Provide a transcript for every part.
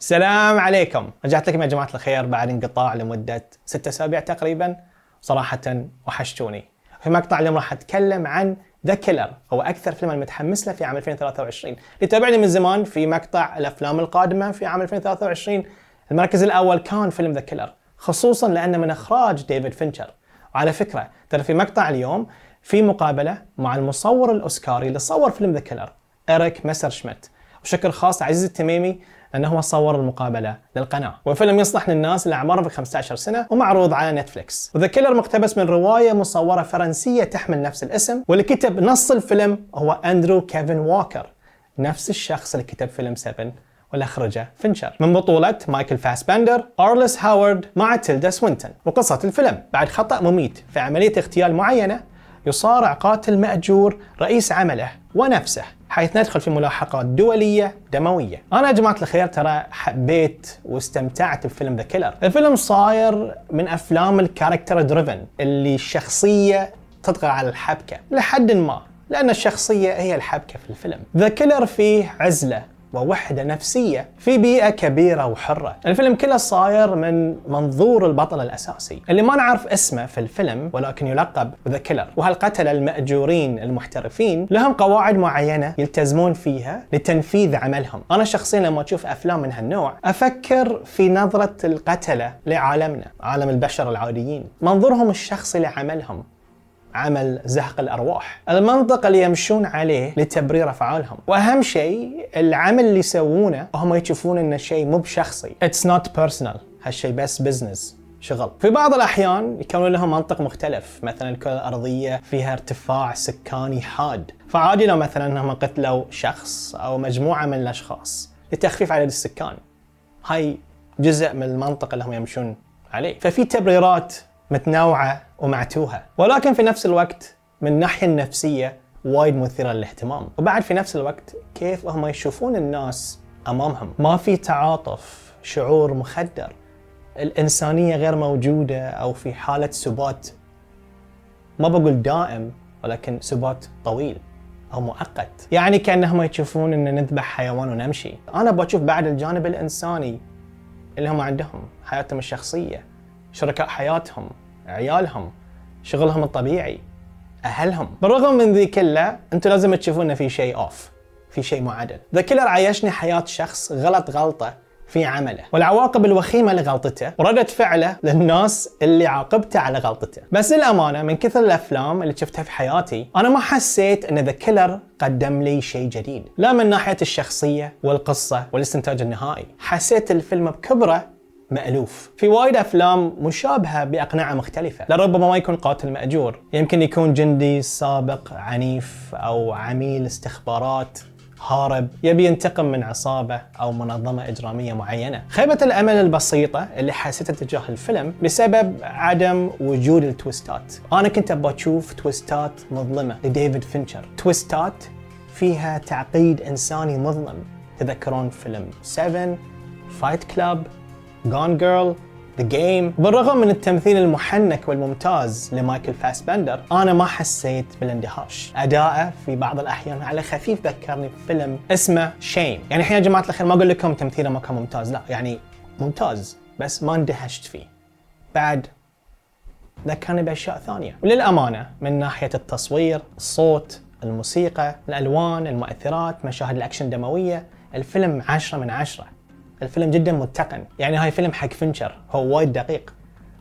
السلام عليكم. رجعت لكم يا جماعة الخير بعد انقطاع لمدة 6 أسابيع تقريبا. صراحة وحشتوني. في مقطع اليوم راح أتكلم عن ذا كيلر، هو أكثر فيلم متحمس له في عام 2023. اللي تابعني من زمان في مقطع الأفلام القادمة في عام 2023، المركز الأول كان فيلم ذا كيلر، خصوصا لأنه من إخراج ديفيد فينشر. وعلى فكرة ترى في مقطع اليوم في مقابلة مع المصور الأوسكاري اللي صور فيلم ذا كيلر، إريك مسرشمت. وشكر خاص عزيز التميمي لأنه هو صور المقابلة للقناة. والفيلم يصلح للناس اللي أعمارهم في 15 سنة ومعروض على نتفليكس. وذا كيلر مقتبس من رواية مصورة فرنسية تحمل نفس الاسم، واللي كتب نص الفيلم هو أندرو كيفن واكر، نفس الشخص اللي كتب فيلم 7 واللي أخرجه فينشر، من بطولة مايكل فاسبندر، أرلس هاورد مع تيلدا سوينتون. وقصة الفيلم: بعد خطأ مميت في عملية اغتيال معينة، يصارع قاتل مأجور رئيس عمله ونفسه، حيث ندخل في ملاحقات دولية دموية. أنا يا جماعة الخير ترى حبيت واستمتعت بفيلم ذا كيلر. الفيلم صاير من أفلام الكاركتر دريفن، اللي الشخصية تطغى على الحبكة لحد ما، لأن الشخصية هي الحبكة في الفيلم. ذا كيلر فيه عزلة ووحدة نفسية في بيئة كبيرة وحرة. الفيلم كله صاير من منظور البطل الأساسي اللي ما نعرف اسمه في الفيلم، ولكن يلقب ذا كيلر. وهالقتلة المأجورين المحترفين لهم قواعد معينة يلتزمون فيها لتنفيذ عملهم. أنا شخصيا لما أشوف أفلام من هالنوع أفكر في نظرة القتلة لعالمنا، عالم البشر العاديين، منظورهم الشخصي لعملهم، عمل زهق الأرواح، المنطق اللي يمشون عليه لتبرير أفعالهم. وأهم شيء العمل اللي يسوونه هم يشوفون إنه شيء مو بشخصي، it's not personal، هالشيء بس business، شغل. في بعض الأحيان يكون لهم منطق مختلف، مثلا الكرة الأرضية فيها ارتفاع سكاني حاد، فعادي لو مثلا هم قتلوا شخص أو مجموعة من الأشخاص لتخفيف عدد السكان. هاي جزء من المنطق اللي هم يمشون عليه. ففي تبريرات متنوعة ومعتوهة، ولكن في نفس الوقت من الناحية النفسية وايد مثيرة للاهتمام. وبعد في نفس الوقت كيف هم يشوفون الناس أمامهم، ما في تعاطف، شعور مخدر، الإنسانية غير موجودة أو في حالة سبات، ما بقول دائم ولكن سبات طويل أو مؤقت. يعني كأنهم يشوفون أن نذبح حيوان ونمشي. أنا بشوف بعد الجانب الإنساني اللي هم عندهم، حياتهم الشخصية، شركاء حياتهم، عيالهم، شغلهم الطبيعي، أهلهم. بالرغم من ذي كله أنتوا لازم تشوفون إن في شيء أوف، في شيء مو عدل. ذا كيلر عايشني حياة شخص غلط غلطة في عمله، والعواقب الوخيمة لغلطته، وردة فعله للناس اللي عاقبته على غلطته. بس للأمانة من كثر الأفلام اللي شفتها في حياتي أنا ما حسيت إن ذا كيلر قدم لي شيء جديد، لا من ناحية الشخصية والقصة والاستنتاج النهائي. حسيت الفيلم بكبره مألوف. في وايد أفلام مشابهة بأقنعة مختلفة، لربما ما يكون قاتل مأجور، يمكن يكون جندي سابق عنيف أو عميل استخبارات هارب يبي ينتقم من عصابة أو منظمة إجرامية معينة. خيبة الأمل البسيطة اللي حسيتها تجاه الفيلم بسبب عدم وجود التويستات. أنا كنت أبغى أشوف تويستات مظلمة لديفيد فينشر، تويستات فيها تعقيد إنساني مظلم. تذكرون فيلم 7، فايت كلاب، Gone Girl، The Game. بالرغم من التمثيل المحنك والممتاز لمايكل فاسبندر، أنا ما حسيت بالاندهاش. أداءه في بعض الأحيان على خفيف ذكرني بفيلم اسمه شيم. يعني الحين يا جماعة الخير ما أقول لكم تمثيله ما كان ممتاز، لا يعني ممتاز بس ما اندهشت فيه. بعد ذكرني بأشياء ثانية. وللأمانة من ناحية التصوير، الصوت، الموسيقى، الألوان، المؤثرات، مشاهد الأكشن دموية، الفيلم 10 من 10. الفيلم جدا متقن. يعني هاي فيلم حق فينشر، هو وايد دقيق.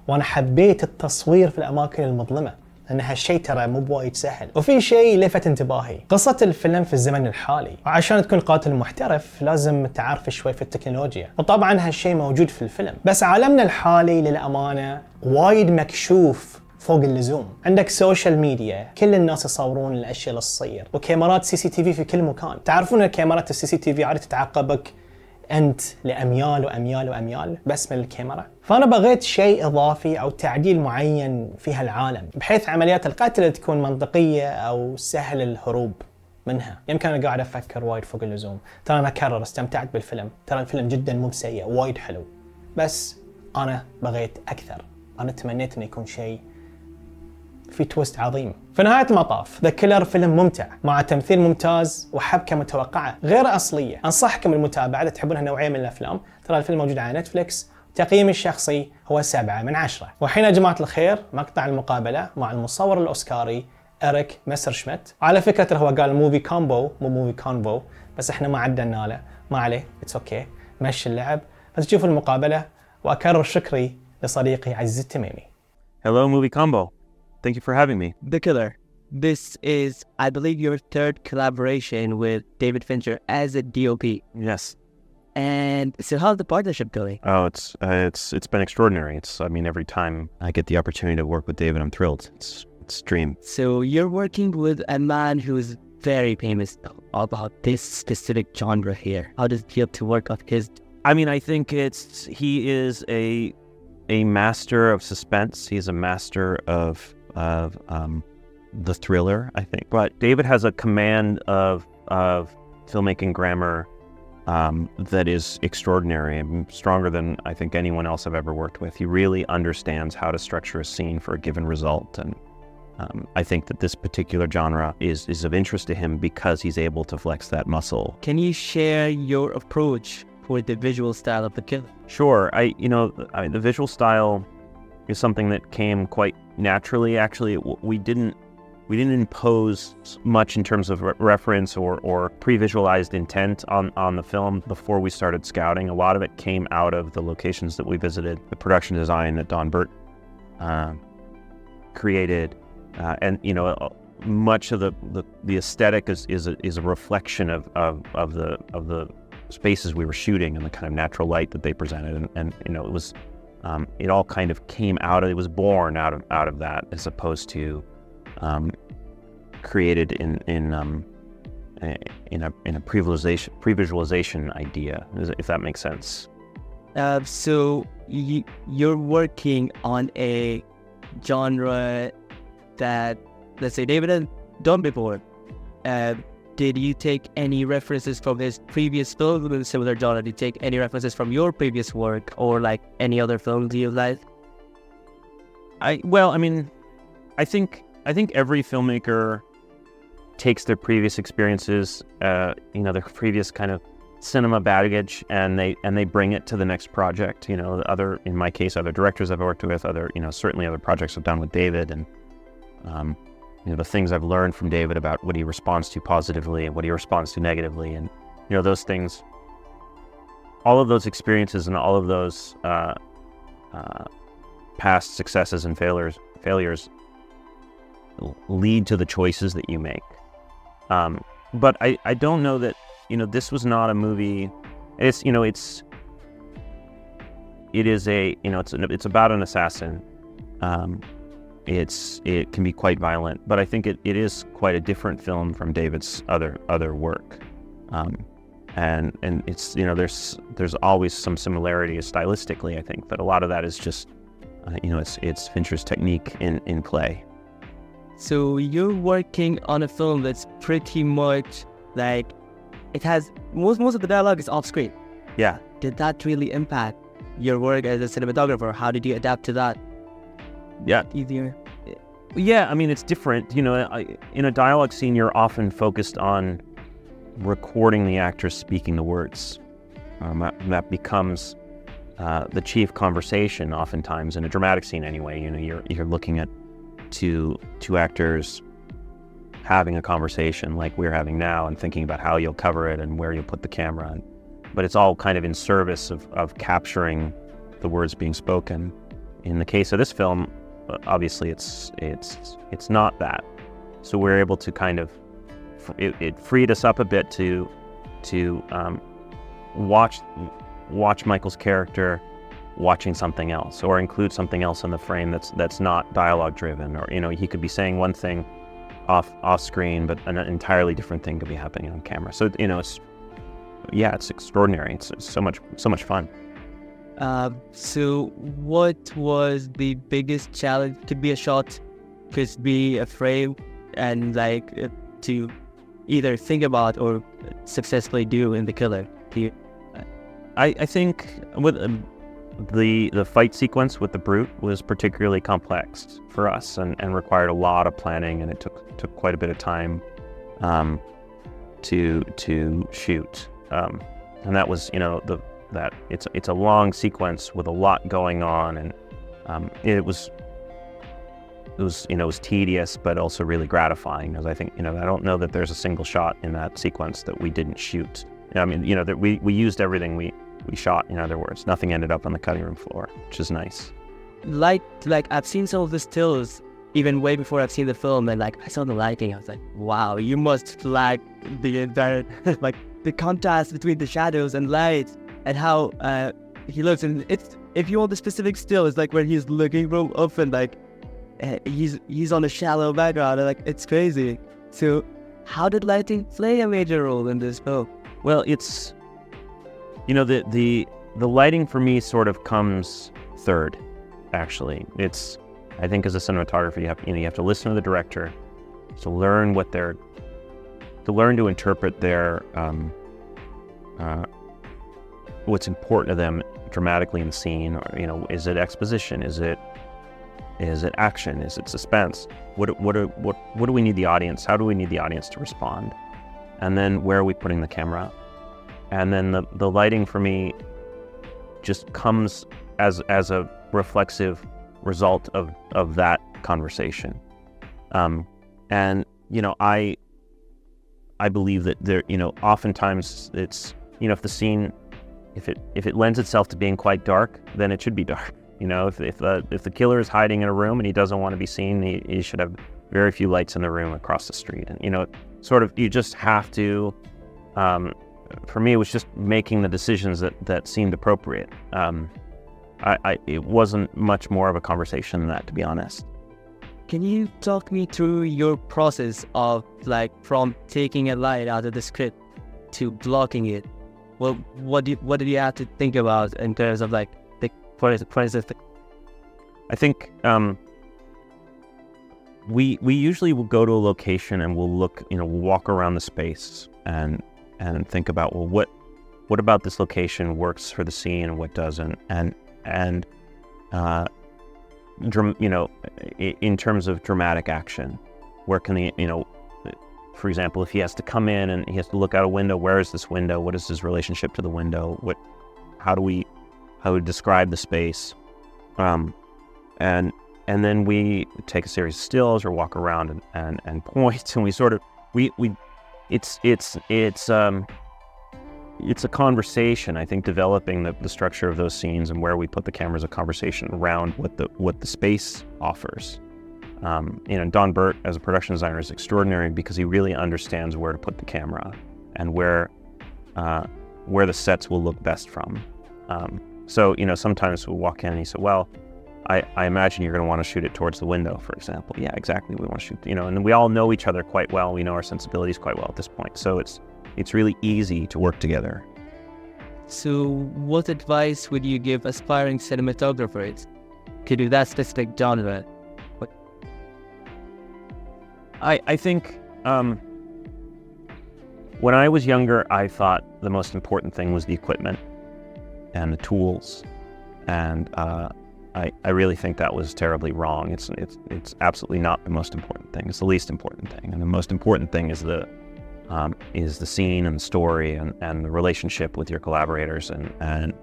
وانا حبيت التصوير في الاماكن المظلمه، لان هالشيء ترى مو بوايد سهل. وفي شيء لفت انتباهي، قصه الفيلم في الزمن الحالي، وعشان تكون قاتل محترف لازم تعرف شوي في التكنولوجيا، وطبعا هالشيء موجود في الفيلم. بس عالمنا الحالي للامانه وايد مكشوف فوق اللزوم. عندك سوشيال ميديا، كل الناس يصورون الاشياء اللي تصير، وكاميرات CCTV في كل مكان. تعرفون الكاميرات الCCTV عادة تتعقبك أنت لأميال وأميال وأميال بس من الكاميرا. فأنا بغيت شيء إضافي أو تعديل معين في هالعالم، بحيث عمليات القتل تكون منطقية أو سهل الهروب منها. يمكن أنا قاعد أفكر وايد فوق اللزوم. ترى أنا أكرر استمتعت بالفيلم، ترى الفيلم جدا مو سيء، وايد حلو، بس أنا بغيت أكثر. أنا تمنيت إنه يكون شيء في تويست عظيم. في نهاية المطاف ذا كيلر فيلم ممتع مع تمثيل ممتاز وحبكة متوقعة غير أصلية. أنصحكم بالمتابعة إذا تحبون هالنوعية من الأفلام. ترى الفيلم موجود على نتفليكس. تقييمي الشخصي هو 7/10. وحين يا جماعة الخير مقطع المقابلة مع المصور الأوسكاري إريك ميسرشميت. على فكرة ترى هو قال موفي كومبو مو موفي كونفو، بس احنا ما عدلنا له، ما عليه، اتس اوكي، مشي اللعب. فتشوفوا المقابلة وأكرر شكري لصديقي عزيز التميمي. Hello, movie combo. Thank you for having me. The Killer. This is, I believe, your third collaboration with David Fincher as a DOP. Yes. And so how's the partnership going? Oh, it's been extraordinary. I mean, every time I get the opportunity to work with David, I'm thrilled. It's a dream. So you're working with a man who is very famous about this specific genre here. How does it feel to work on his? I mean, I think he is a master of suspense. He's a master of the thriller, I think. But David has a command of filmmaking grammar that is extraordinary and stronger than I think anyone else I've ever worked with. He really understands how to structure a scene for a given result, and I think that this particular genre is of interest to him because he's able to flex that muscle. Can you share your approach for the visual style of The Killer? Sure. The visual style is something that came quite naturally. Actually, we didn't impose much in terms of reference or pre-visualized intent on the film before we started scouting. A lot of it came out of the locations that we visited, the production design that Don Burt created, and much of the aesthetic is a reflection of the spaces we were shooting and the kind of natural light that they presented, and it was it all kind of came out of, it was born out of that, as opposed to created in a pre-visualization idea, if that makes sense. So you're working on a genre that, let's say, David had done before. Did you take any references from his previous films with a similar genre? Did you take any references from your previous work or like any other films you liked? I think every filmmaker takes their previous experiences, their previous kind of cinema baggage, and they bring it to the next project. In my case, other directors I've worked with, certainly other projects I've done with David, and the things I've learned from David about what he responds to positively and what he responds to negatively, and those things, all of those experiences and all of those past successes and failures lead to the choices that you make. But I don't know that, this was not a movie. It's about an assassin. It can be quite violent, but I think it is quite a different film from David's other work. And it's, there's always some similarity stylistically, I think, but a lot of that is just, it's Fincher's technique in play. So you're working on a film that's pretty much like, it has, most of the dialogue is off screen. Yeah. Did that really impact your work as a cinematographer? How did you adapt to that? Yeah. Easier? Yeah, I mean, it's different. In a dialogue scene, you're often focused on recording the actors speaking the words. That becomes the chief conversation oftentimes in a dramatic scene anyway. You're looking at two actors having a conversation like we're having now and thinking about how you'll cover it and where you'll put the camera. But it's all kind of in service of capturing the words being spoken. In the case of this film, obviously it's not that. So we're able to kind of, it freed us up a bit to watch Michael's character watching something else, or include something else in the frame that's not dialogue driven, or he could be saying one thing off screen, but an entirely different thing could be happening on camera. So it's extraordinary. It's so much fun. So what was the biggest challenge to be a shot, could be a frame, and to either think about or successfully do in The Killer? I think with the fight sequence with the brute was particularly complex for us and required a lot of planning, and it took quite a bit of time to shoot. And that was, that it's a long sequence with a lot going on, and it was tedious, but also really gratifying, because I think, I don't know that there's a single shot in that sequence that we didn't shoot. I mean, that we used everything we shot, in other words. Nothing ended up on the cutting room floor, which is nice. Like I've seen some of the stills even way before I've seen the film, and I saw the lighting, I was like, wow, you must like the entire, the contrast between the shadows and lights and how he looks. And it's, if you want the specific still, it's where he's looking from up and he's on a shallow background, and it's crazy. So how did lighting play a major role in this film? Well, it's, the lighting for me sort of comes third, actually. It's, I think as a cinematographer, you have to listen to the director, to learn to interpret their, what's important to them dramatically in the scene. Or, is it exposition? Is it action? Is it suspense? What do we need the audience? How do we need the audience to respond? And then where are we putting the camera? And then the lighting for me just comes as a reflexive result of that conversation. And I believe that there, oftentimes it's, if the scene, if it lends itself to being quite dark, then it should be dark. If the killer is hiding in a room and he doesn't want to be seen, he should have very few lights in the room across the street. And you just have to. For me, it was just making the decisions that seemed appropriate. It wasn't much more of a conversation than that, to be honest. Can you talk me through your process of from taking a light out of the script to blocking it? Well, what did you have to think about in terms of the process? I think we usually will go to a location and we'll look, we'll walk around the space and think about, well, what about this location works for the scene and what doesn't, and in terms of dramatic action, where can the, for example, if he has to come in and he has to look out a window, where is this window? What is his relationship to the window? How do we describe the space? And then we take a series of stills or walk around and point, and we sort of it's a conversation. I think developing the structure of those scenes and where we put the camera is a conversation around what the space offers. Don Burt as a production designer is extraordinary because he really understands where to put the camera and where the sets will look best from. So sometimes we'll walk in and he said, well, I imagine you're going to want to shoot it towards the window, for example. Yeah, exactly. We want to shoot, and we all know each other quite well. We know our sensibilities quite well at this point. So it's really easy to work together. So what advice would you give aspiring cinematographers to do that specific genre? I think when I was younger, I thought the most important thing was the equipment and the tools, and I really think that was terribly wrong. It's absolutely not the most important thing. It's the least important thing, and the most important thing is the scene and the story and the relationship with your collaborators and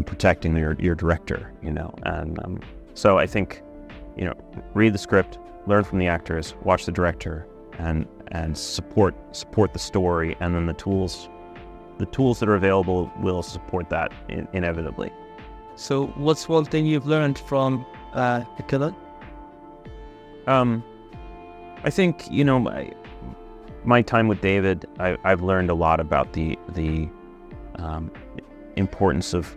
protecting your director. And so I think read the script, learn from the actors, watch the director, and support the story, and then the tools that are available will support that inevitably. So what's one thing you've learned from the killer? I think my time with David, I've learned a lot about the importance of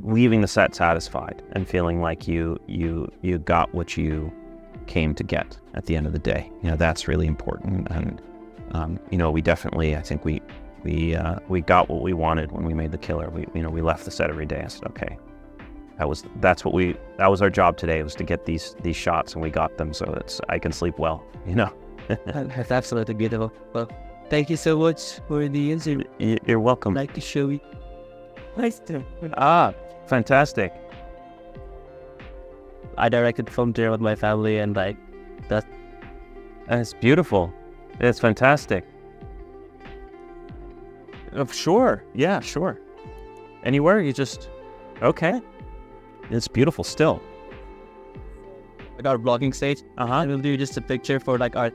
leaving the set satisfied and feeling like you got what you came to get at the end of the day. That's really important. And we definitely, I think we got what we wanted when we made the killer. We left the set every day and said, okay, that was our job today, was to get these shots, and we got them, so I can sleep well. That's absolutely beautiful. Well, thank you so much for the interview. You're welcome. I'd like to show you Nice to. Fantastic. I directed film there with my family, and like That's beautiful. It's fantastic. Sure. Yeah, sure. Anywhere you just... Okay. It's beautiful still. like our vlogging stage. Uh-huh. And we'll do just a picture for like our